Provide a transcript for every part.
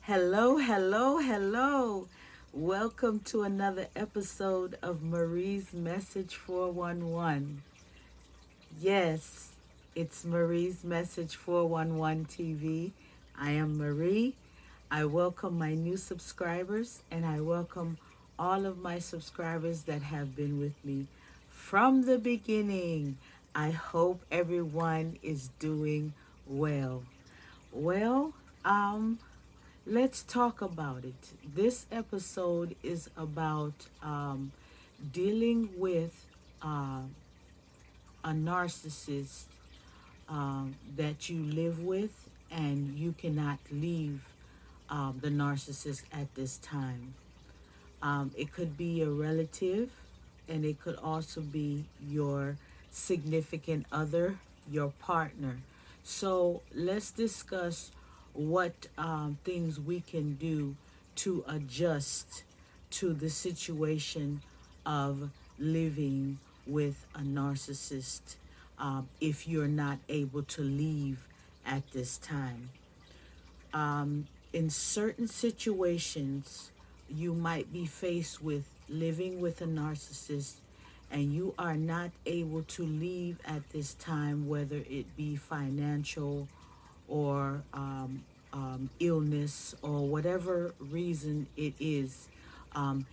Hello, hello, hello. Welcome to another episode of Marie's Message 411. Yes, it's Marie's Message 411 TV. I am Marie. I welcome my new subscribers and I welcome all of my subscribers that have been with me from the beginning. I hope everyone is doing well. Well, um, let's talk about it. This episode is about dealing with uh, a narcissist that you live with, and you cannot leave the narcissist at this time. It could be a relative, and it could also be your significant other, your partner. So let's discuss what things we can do to adjust to the situation of living with a narcissist if you're not able to leave at this time. In certain situations, you might be faced with living with a narcissist and you are not able to leave at this time, whether it be financial or illness or whatever reason it is. Um,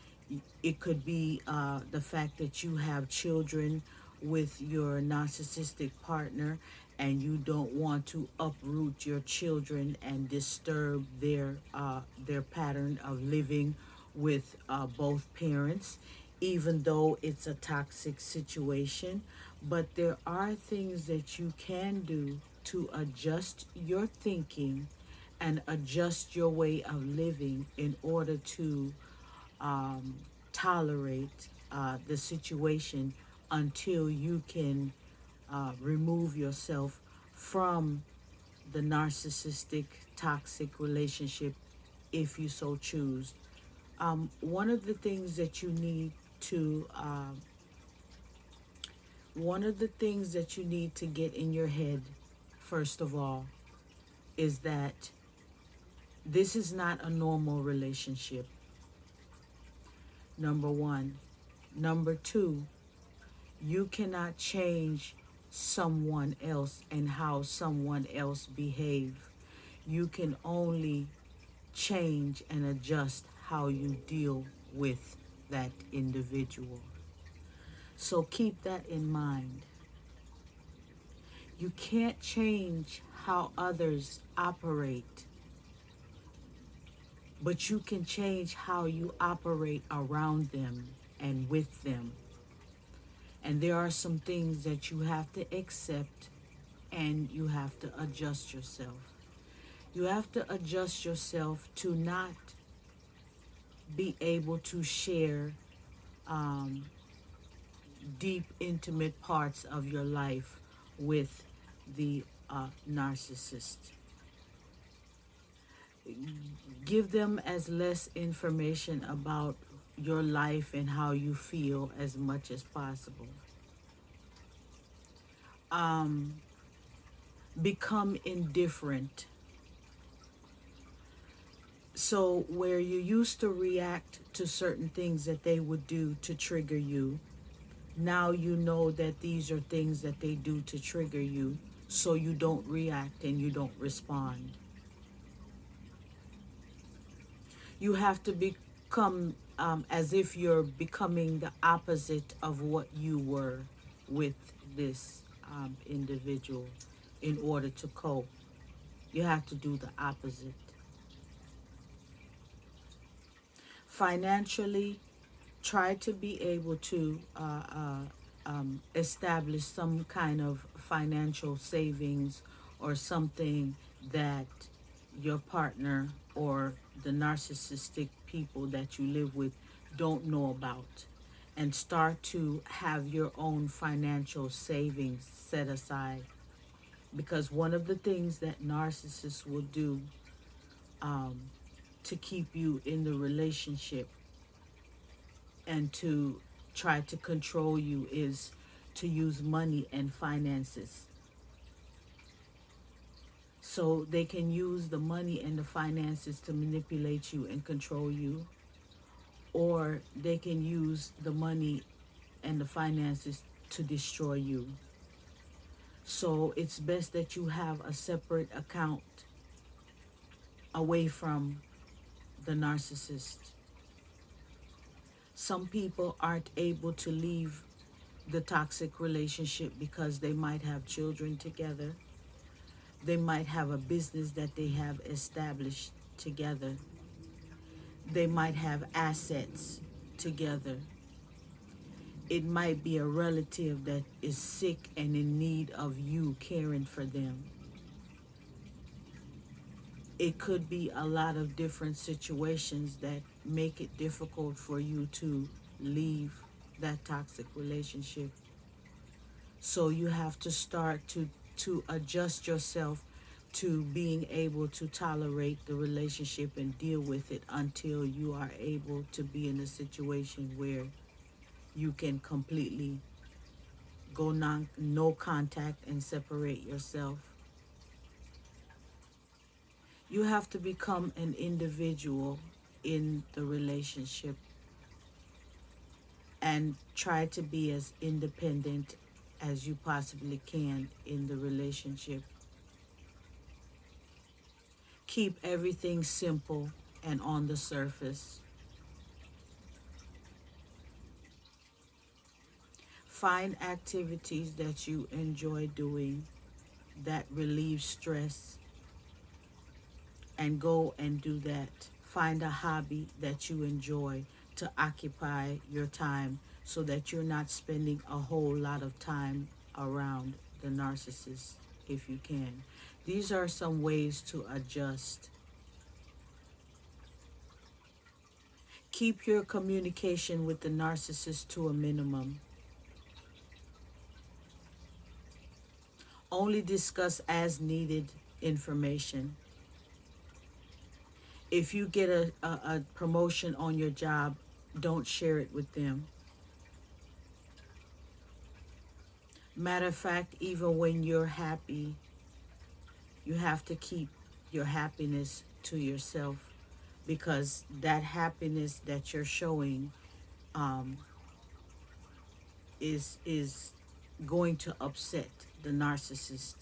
it could be the fact that you have children with your narcissistic partner and you don't want to uproot your children and disturb their pattern of living with both parents, even though it's a toxic situation. But there are things that you can do to adjust your thinking and adjust your way of living in order to um, tolerate the situation until you can remove yourself from the narcissistic, toxic relationship if you so choose. One of the things that you need to, one of the things that you need to get in your head, first of all, is that this is not a normal relationship. Number one. Number two, you cannot change someone else and how someone else behave. You can only change and adjust how you deal with that individual. So keep that in mind. You can't change how others operate, but you can change how you operate around them and with them. And there are some things that you have to accept and you have to adjust yourself. You have to adjust yourself to not be able to share um, deep, intimate parts of your life with the narcissist. Give them as less information about your life and how you feel as much as possible. Um, Become indifferent. So where you used to react to certain things that they would do to trigger you, now you know that these are things that they do to trigger you, so you don't react and you don't respond. You have to become as if you're becoming the opposite of what you were with this individual in order to cope. You have to do the opposite. Financially, try to be able to establish some kind of financial savings or something that your partner or the narcissistic people that you live with don't know about, and start to have your own financial savings set aside, because one of the things that narcissists will do um, to keep you in the relationship and to try to control you is to use money and finances. So they can use the money and the finances to manipulate you and control you, or they can use the money and the finances to destroy you. So it's best that you have a separate account away from the narcissist. Some people aren't able to leave the toxic relationship because they might have children together. They might have a business that they have established together. They might have assets together. It might be a relative that is sick and in need of you caring for them. It could be a lot of different situations that make it difficult for you to leave that toxic relationship. So you have to start to adjust yourself to being able to tolerate the relationship and deal with it until you are able to be in a situation where you can completely go no contact and separate yourself. You have to become an individual in the relationship and try to be as independent as you possibly can in the relationship. Keep everything simple and on the surface. Find activities that you enjoy doing that relieve stress and go and do that. Find a hobby that you enjoy to occupy your time so that you're not spending a whole lot of time around the narcissist if you can. These are some ways to adjust. Keep your communication with the narcissist to a minimum. Only discuss as needed information. If you get a promotion on your job, don't share it with them. Matter of fact, even when you're happy, you have to keep your happiness to yourself, because that happiness that you're showing is going to upset the narcissist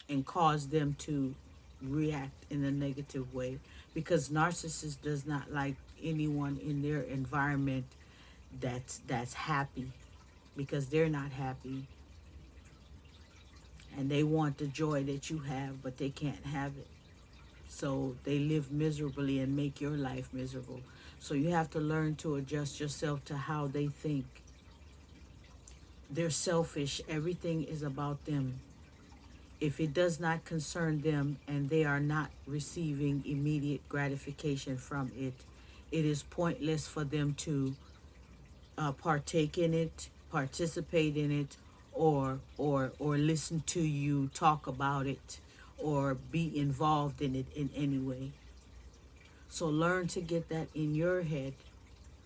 and cause them to react in a negative way, because narcissist does not like anyone in their environment that's happy, because they're not happy and they want the joy that you have, but they can't have it. So they live miserably and make your life miserable. So you have to learn to adjust yourself to how they think. They're selfish. Everything is about them. If it does not concern them and they are not receiving immediate gratification from it, it is pointless for them to partake in it, participate in it, or listen to you talk about it, or be involved in it in any way. So learn to get that in your head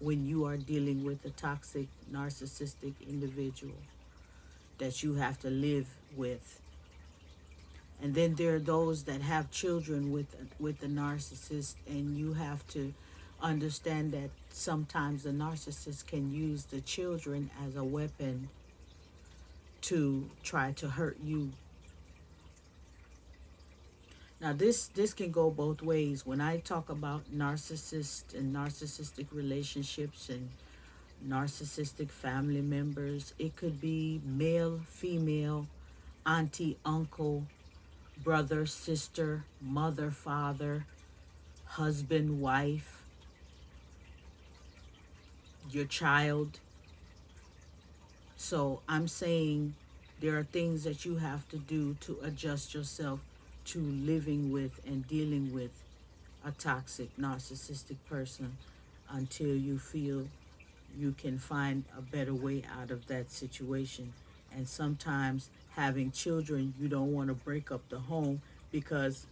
when you are dealing with a toxic, narcissistic individual that you have to live with. And then there are those that have children with the narcissist, and you have to understand that sometimes the narcissist can use the children as a weapon to try to hurt you. Now this can go both ways. When I talk about narcissist and narcissistic relationships and narcissistic family members, it could be male, female, auntie, uncle, brother, sister, mother, father, husband, wife, your child. So I'm saying there are things that you have to do to adjust yourself to living with and dealing with a toxic, narcissistic person until you feel you can find a better way out of that situation. And sometimes having children, you don't want to break up the home, because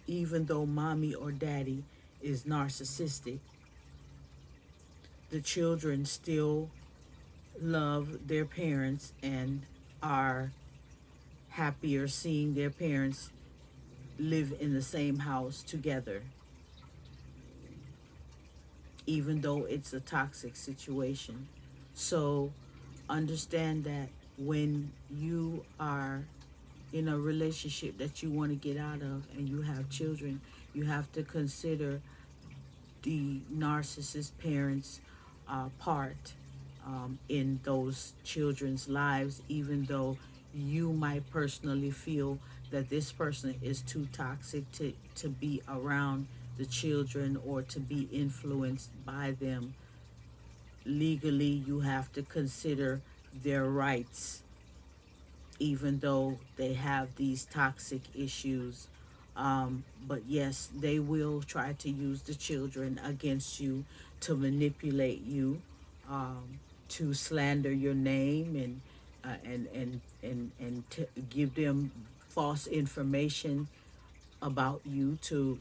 even though mommy or daddy is narcissistic, the children still love their parents and are happier seeing their parents live in the same house together, even though it's a toxic situation. So understand that when you are in a relationship that you want to get out of and you have children, you have to consider the narcissist parents' part in those children's lives, even though you might personally feel that this person is too toxic to be around the children or to be influenced by them. Legally, you have to consider their rights, even though they have these toxic issues. But yes, they will try to use the children against you to manipulate you, to slander your name and to give them false information about you to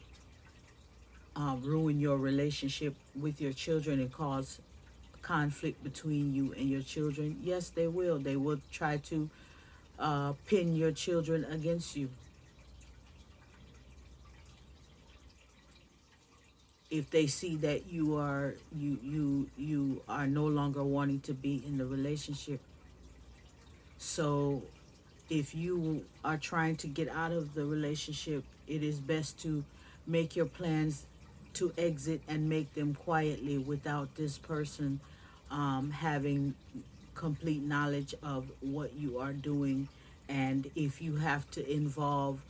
ruin your relationship with your children and cause conflict between you and your children. Yes, they will. They will try to pin your children against you. If they see that you are no longer wanting to be in the relationship. So if you are trying to get out of the relationship, it is best to make your plans to exit and make them quietly without this person having complete knowledge of what you are doing. And if you have to involve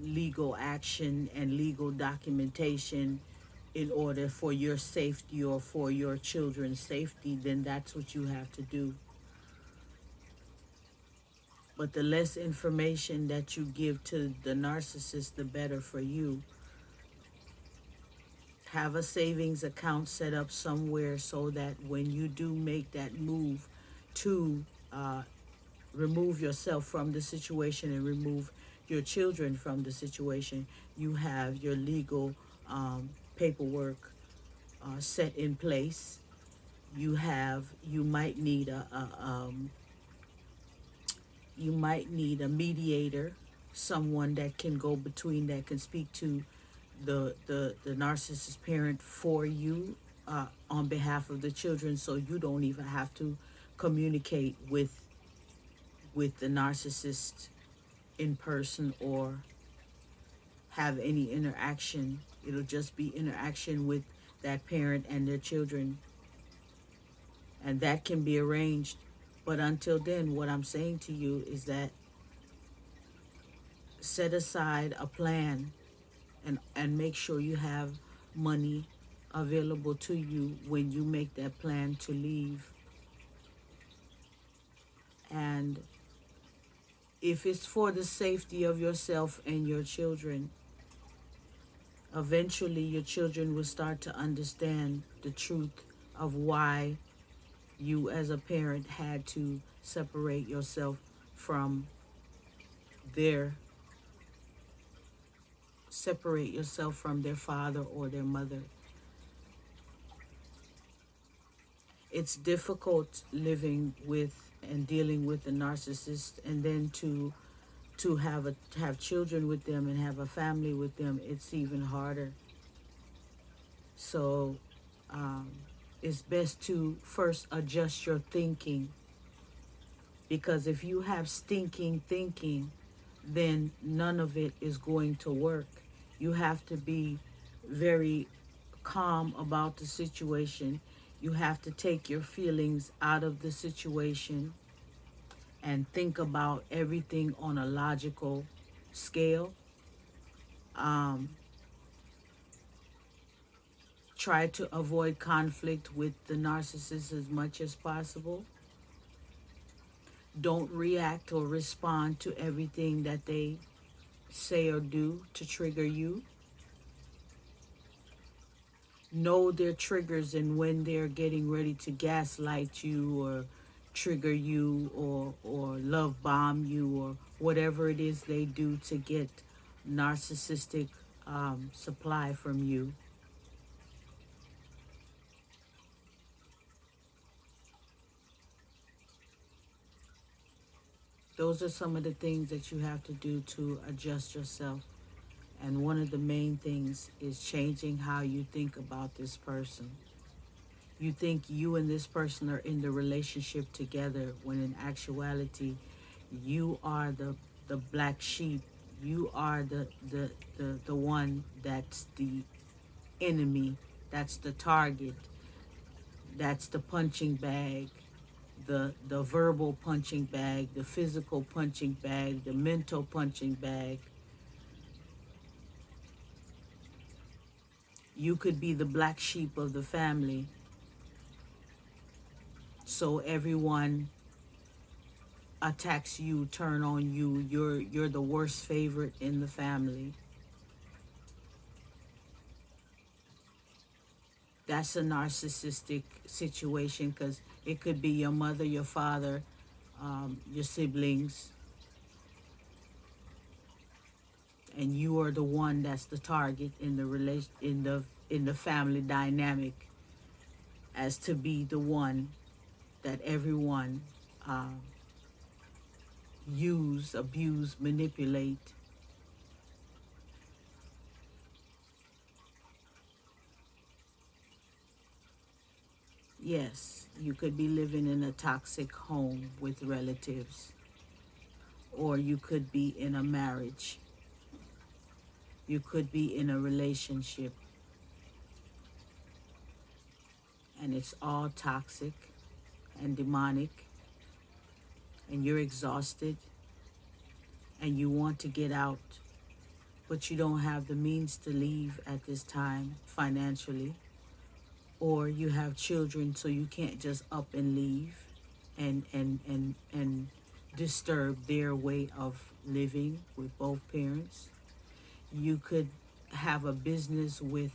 legal action and legal documentation in order for your safety or for your children's safety, then that's what you have to do. But the less information that you give to the narcissist, the better for you. Have a savings account set up somewhere so that when you do make that move to remove yourself from the situation and remove your children from the situation, you have your legal paperwork set in place. You might need a mediator, someone that can go between, that can speak to the narcissist parent for you on behalf of the children, so you don't even have to communicate with the narcissist in person or have any interaction. It'll just be interaction with that parent and their children, and that can be arranged. But until then, what I'm saying to you is that set aside a plan and make sure you have money available to you when you make that plan to leave. And if it's for the safety of yourself and your children, eventually your children will start to understand the truth of why you as a parent had to separate yourself from their father or their mother. It's difficult living with and dealing with a narcissist, and then to have children with them and have a family with them. It's even harder. So it's best to first adjust your thinking, because if you have stinking thinking, then none of it is going to work. You have to be very calm about the situation. You have to take your feelings out of the situation and think about everything on a logical scale. Try to avoid conflict with the narcissist as much as possible. Don't react or respond to everything that they say or do to trigger you. Know their triggers and when they're getting ready to gaslight you or trigger you or love bomb you or whatever it is they do to get narcissistic supply from you. Those are some of the things that you have to do to adjust yourself. And one of the main things is changing how you think about this person. You think you and this person are in the relationship together, when in actuality, you are the black sheep. You are the one that's the enemy, that's the target, that's the punching bag, the verbal punching bag, the physical punching bag, the mental punching bag. You could be the black sheep of the family, so everyone attacks you, turn on you. You're the worst favorite in the family. That's a narcissistic situation, because it could be your mother, your father, your siblings, and you are the one that's the target in the in the family dynamic, as to be the one that everyone use, abuse, manipulate. Yes, you could be living in a toxic home with relatives, or you could be in a marriage. You could be in a relationship, and it's all toxic and demonic, and you're exhausted and you want to get out, but you don't have the means to leave at this time financially, or you have children, so you can't just up and leave and disturb their way of living with both parents. You could have a business with,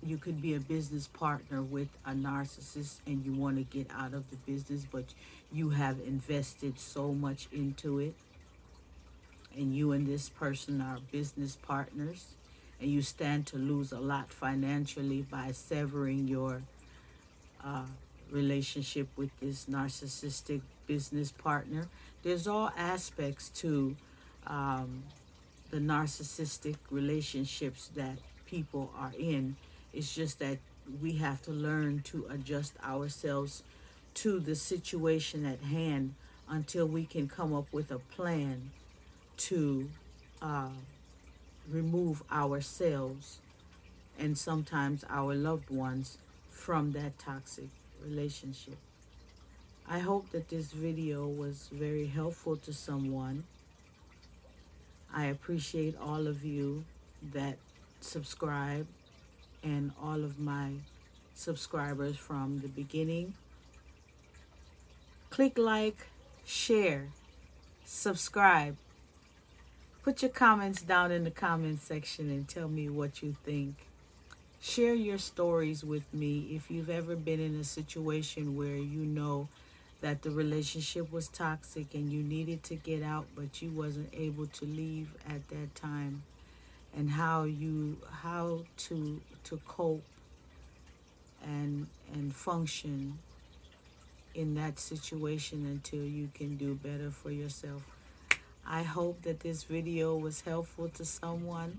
you could be a business partner with a narcissist, and you want to get out of the business, but you have invested so much into it, and you and this person are business partners, and you stand to lose a lot financially by severing your relationship with this narcissistic business partner. There's all aspects to the narcissistic relationships that people are in. It's just that we have to learn to adjust ourselves to the situation at hand until we can come up with a plan to remove ourselves and sometimes our loved ones from that toxic relationship. I hope that this video was very helpful to someone. I appreciate all of you that subscribe, and all of my subscribers from the beginning. Click like, share, subscribe. Put your comments down in the comment section and tell me what you think. Share your stories with me if you've ever been in a situation where you know that the relationship was toxic and you needed to get out, but you wasn't able to leave at that time, and how to cope and function in that situation until you can do better for yourself. I hope that this video was helpful to someone.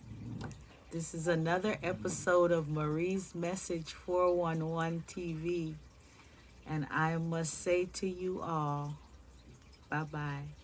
This is another episode of Marie's Message 411 TV. And I must say to you all, bye-bye.